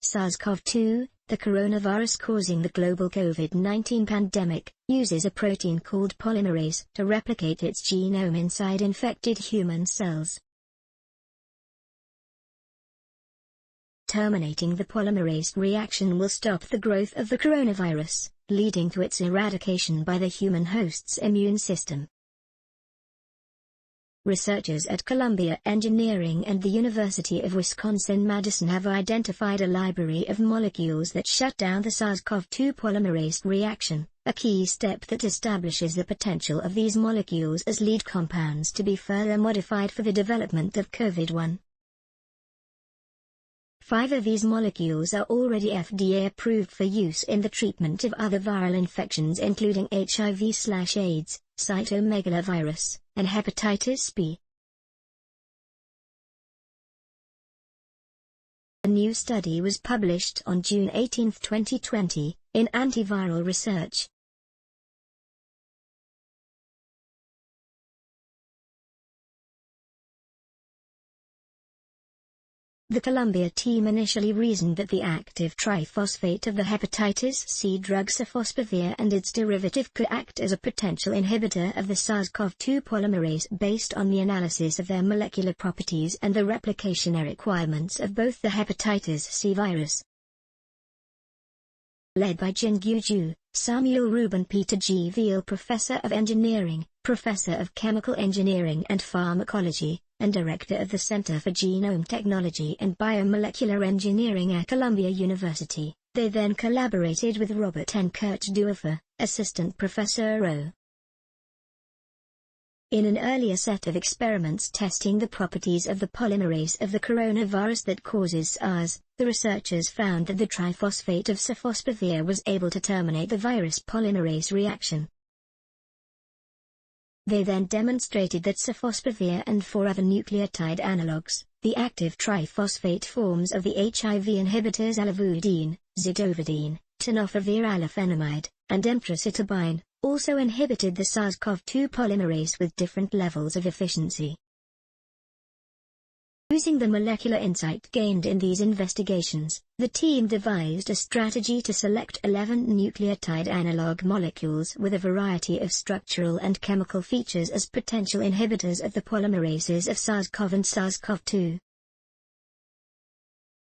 SARS-CoV-2, the coronavirus causing the global COVID-19 pandemic, uses a protein called polymerase to replicate its genome inside infected human cells. Terminating the polymerase reaction will stop the growth of the coronavirus, leading to its eradication by the human host's immune system. Researchers at Columbia Engineering and the University of Wisconsin-Madison have identified a library of molecules that shut down the SARS-CoV-2 polymerase reaction, a key step that establishes the potential of these molecules as lead compounds to be further modified for the development of COVID-1. 5 of these molecules are already FDA-approved for use in the treatment of other viral infections including HIV/AIDS, cytomegalovirus, and hepatitis B. A new study was published on June 18, 2020, in Antiviral Research. The Columbia team initially reasoned that the active triphosphate of the hepatitis C drug sofosbuvir and its derivative could act as a potential inhibitor of the SARS-CoV-2 polymerase based on the analysis of their molecular properties and the replication requirements of both the hepatitis C virus. Led by Jingyue Ju, Samuel Ruben-Peter G. Viele Professor of Engineering, Professor of Chemical Engineering and Pharmacology, and Director of the Center for Genome Technology and Biomolecular Engineering at Columbia University, they then collaborated with Robert N. Kirchdoerfer, Assistant Professor O. In an earlier set of experiments testing the properties of the polymerase of the coronavirus that causes SARS, the researchers found that the triphosphate of sofosbuvir was able to terminate the virus polymerase reaction. They then demonstrated that sofosbuvir and 4 other nucleotide analogues, the active triphosphate forms of the HIV inhibitors Alovudine, Zidovudine, Tenofovir alafenamide, and Emtricitabine, also inhibited the SARS-CoV-2 polymerase with different levels of efficiency. Using the molecular insight gained in these investigations, the team devised a strategy to select 11 nucleotide analog molecules with a variety of structural and chemical features as potential inhibitors of the polymerases of SARS-CoV and SARS-CoV-2.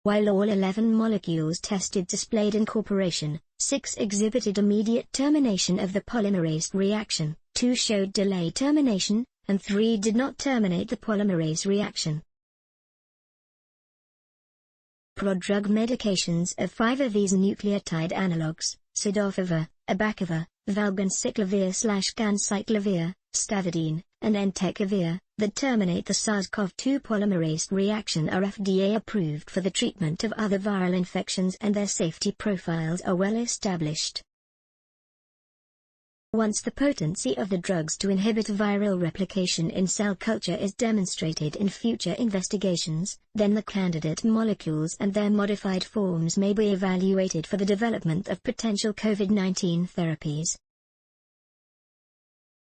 While all 11 molecules tested displayed incorporation, 6 exhibited immediate termination of the polymerase reaction, 2 showed delayed termination, and 3 did not terminate the polymerase reaction. Prodrug medications of 5 of these nucleotide analogues, Zidovudine, abacavir, valganciclovir/ganciclovir, stavudine, and entecavir, that terminate the SARS-CoV-2 polymerase reaction are FDA approved for the treatment of other viral infections and their safety profiles are well established. Once the potency of the drugs to inhibit viral replication in cell culture is demonstrated in future investigations, then the candidate molecules and their modified forms may be evaluated for the development of potential COVID-19 therapies.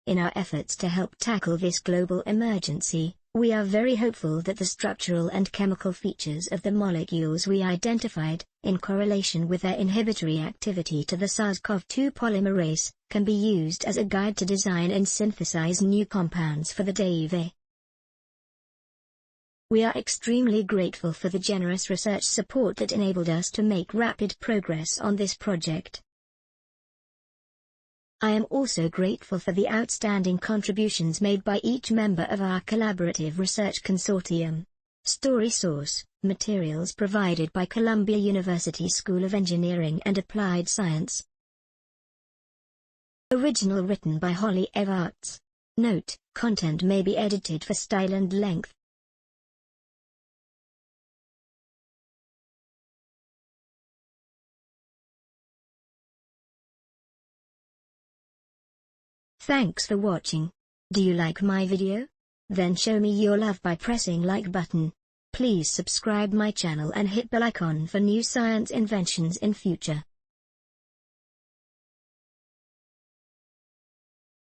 In our efforts to help tackle this global emergency, we are very hopeful that the structural and chemical features of the molecules we identified, in correlation with their inhibitory activity to the SARS-CoV-2 polymerase, can be used as a guide to design and synthesize new compounds for the day. We are extremely grateful for the generous research support that enabled us to make rapid progress on this project. I am also grateful for the outstanding contributions made by each member of our collaborative research consortium. Story source: materials provided by Columbia University School of Engineering and Applied Science. Original written by Holly Evarts. Note: content may be edited for style and length. Thanks for watching. Do you like my video? Then show me your love by pressing like button. Please subscribe my channel and hit bell icon for new science inventions in future.